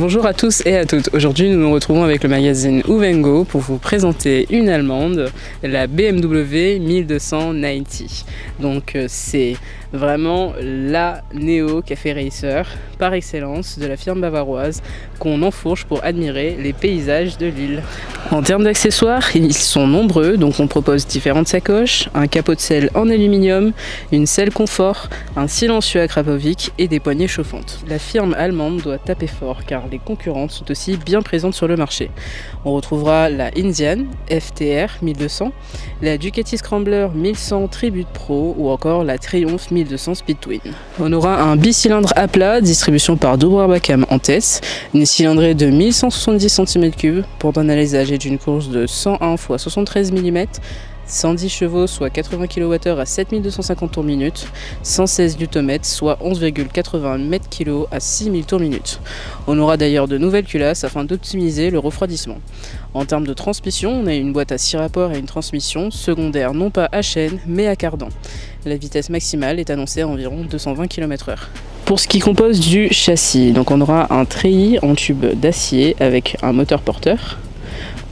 Bonjour à tous et à toutes. Aujourd'hui, nous nous retrouvons avec le magazine Uvengo pour vous présenter une allemande, la BMW 1290. Donc c'est vraiment la Néo Café Racer par excellence de la firme bavaroise qu'on enfourche pour admirer les paysages de l'île. En termes d'accessoires, ils sont nombreux, donc on propose différentes sacoches, un capot de selle en aluminium, une selle confort, un silencieux à Krapovic et des poignées chauffantes. La firme allemande doit taper fort car les concurrentes sont aussi bien présentes sur le marché. On retrouvera la Indian FTR 1200, la Ducati Scrambler 1100 Tribute Pro ou encore la Triumph 1200 Speed Twin. On aura un bicylindre à plat, distribution par Doberbakham en Tess, une cylindrée de 1170 cm3 pour un alésage et d'une course de 101 x 73 mm, 110 chevaux soit 80 kWh à 7250 tours minute, 116 Nm soit 11,80 m/kg à 6000 tours minute. On aura d'ailleurs de nouvelles culasses afin d'optimiser le refroidissement. En termes de transmission, on a une boîte à 6 rapports et une transmission secondaire non pas à chaîne mais à cardan. La vitesse maximale est annoncée à environ 220 km/h. Pour ce qui compose du châssis, donc on aura un treillis en tube d'acier avec un moteur porteur.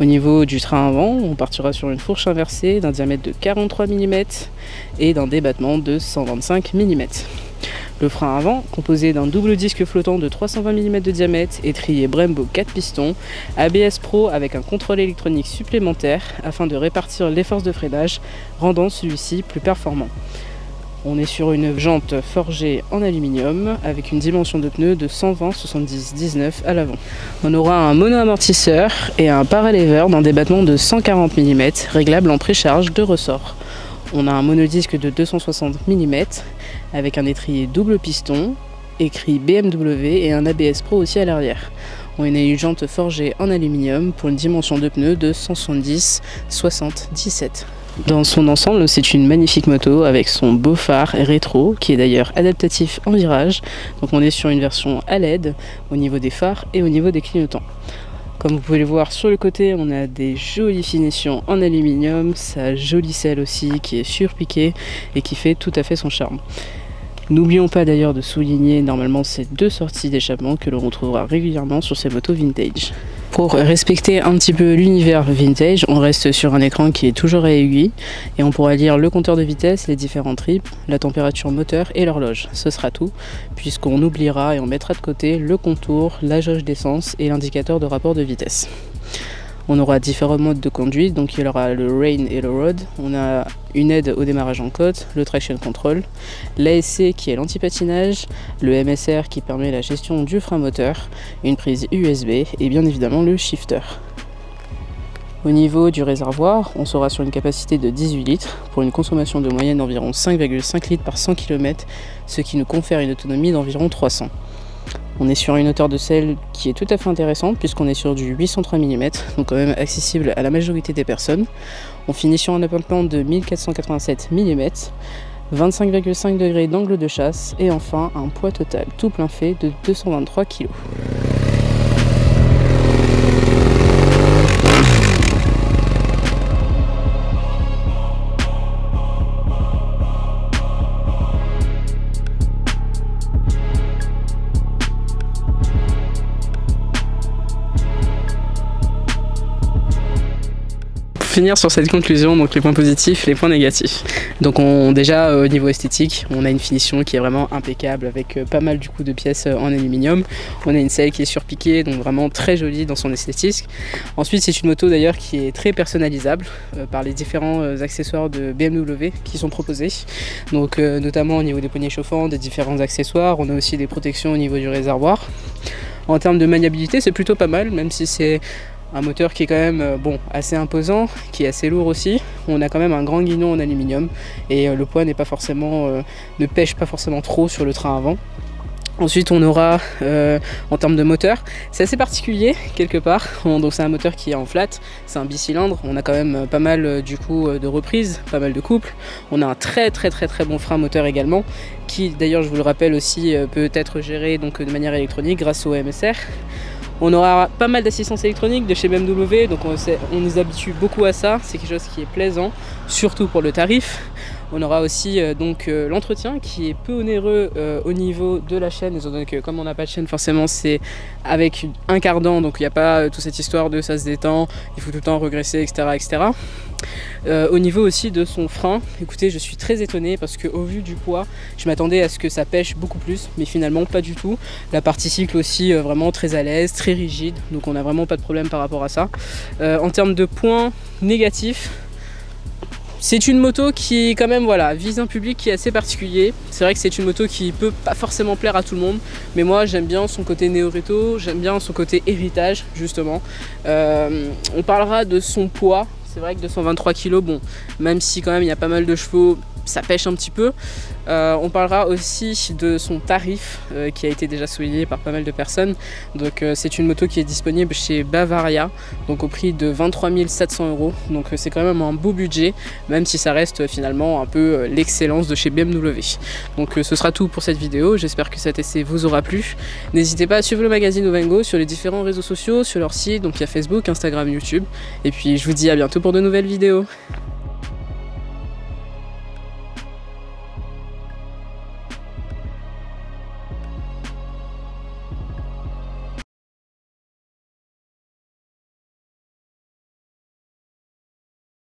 Au niveau du train avant, on partira sur une fourche inversée d'un diamètre de 43 mm et d'un débattement de 125 mm. Le frein avant, composé d'un double disque flottant de 320 mm de diamètre, étrier Brembo 4 pistons, ABS Pro avec un contrôle électronique supplémentaire afin de répartir les forces de freinage, rendant celui-ci plus performant. On est sur une jante forgée en aluminium avec une dimension de pneus de 120/70/19 à l'avant. On aura un mono-amortisseur et un paralever d'un débattement de 140 mm réglable en précharge de ressort. On a un monodisque de 260 mm avec un étrier double piston, écrit BMW et un ABS Pro aussi à l'arrière. On a une jante forgée en aluminium pour une dimension de pneus de 170/60/17. Dans son ensemble, c'est une magnifique moto avec son beau phare rétro qui est d'ailleurs adaptatif en virage. Donc on est sur une version à LED au niveau des phares et au niveau des clignotants. Comme vous pouvez le voir sur le côté, on a des jolies finitions en aluminium, sa jolie selle aussi qui est surpiquée et qui fait tout à fait son charme. N'oublions pas d'ailleurs de souligner normalement ces deux sorties d'échappement que l'on retrouvera régulièrement sur ces motos vintage. Pour respecter un petit peu l'univers vintage, on reste sur un écran qui est toujours à aiguille et on pourra lire le compteur de vitesse, les différents trips, la température moteur et l'horloge. Ce sera tout puisqu'on oubliera et on mettra de côté le contour, la jauge d'essence et l'indicateur de rapport de vitesse. On aura différents modes de conduite, donc il y aura le Rain et le Road. On a une aide au démarrage en côte, le Traction Control, l'ASC qui est l'anti-patinage, le MSR qui permet la gestion du frein moteur, une prise USB et bien évidemment le shifter. Au niveau du réservoir, on sera sur une capacité de 18 litres pour une consommation de moyenne d'environ 5,5 litres par 100 km, ce qui nous confère une autonomie d'environ 300. On est sur une hauteur de selle qui est tout à fait intéressante puisqu'on est sur du 803 mm, donc quand même accessible à la majorité des personnes. On finit sur un abattement de 1487 mm, 25,5 degrés d'angle de chasse et enfin un poids total tout plein fait de 223 kg. Finir sur cette conclusion, donc les points positifs, les points négatifs. Donc déjà au niveau esthétique, on a une finition qui est vraiment impeccable avec pas mal du coup de pièces en aluminium. On a une selle qui est surpiquée, donc vraiment très jolie dans son esthétique. Ensuite c'est une moto d'ailleurs qui est très personnalisable par les différents accessoires de BMW qui sont proposés. Donc notamment au niveau des poignées chauffantes, des différents accessoires. On a aussi des protections au niveau du réservoir. En termes de maniabilité c'est plutôt pas mal, même si c'est un moteur qui est quand même assez imposant, qui est assez lourd aussi. On a quand même un grand guidon en aluminium et le poids n'est pas forcément, ne pèse pas forcément trop sur le train avant. Ensuite on aura en termes de moteur, c'est assez particulier quelque part, donc c'est un moteur qui est en flat, c'est un bicylindre, on a quand même pas mal du coup de reprises, pas mal de couples. On a un très bon frein moteur également, qui d'ailleurs je vous le rappelle aussi peut être géré donc de manière électronique grâce au MSR. On aura pas mal d'assistance électronique de chez BMW, donc on nous habitue beaucoup à ça, c'est quelque chose qui est plaisant, surtout pour le tarif. On aura aussi l'entretien qui est peu onéreux au niveau de la chaîne, étant donné que comme on n'a pas de chaîne forcément c'est avec un cardan, donc il n'y a pas toute cette histoire de ça se détend, il faut tout le temps regresser, etc. etc. Au niveau aussi de son frein, écoutez, je suis très étonnée parce que au vu du poids, je m'attendais à ce que ça pêche beaucoup plus, mais finalement pas du tout. La partie cycle aussi vraiment très à l'aise, très rigide, donc on n'a vraiment pas de problème par rapport à ça. En termes de points négatifs, c'est une moto qui quand même voilà, vise un public qui est assez particulier. C'est vrai que c'est une moto qui peut pas forcément plaire à tout le monde, mais moi j'aime bien son côté néo-réto, j'aime bien son côté héritage justement. On parlera de son poids. C'est vrai que 223 kg, bon, même si quand même il y a pas mal de chevaux, ça pêche un petit peu. On parlera aussi de son tarif qui a été déjà souligné par pas mal de personnes. Donc c'est une moto qui est disponible chez Bavaria, donc au prix de 23 700 €. Donc c'est quand même un beau budget, même si ça reste finalement un peu l'excellence de chez BMW. Donc ce sera tout pour cette vidéo. J'espère que cet essai vous aura plu. N'hésitez pas à suivre le magazine Uvengo sur les différents réseaux sociaux, sur leur site, donc il y a Facebook, Instagram, YouTube. Et puis je vous dis à bientôt pour de nouvelles vidéos.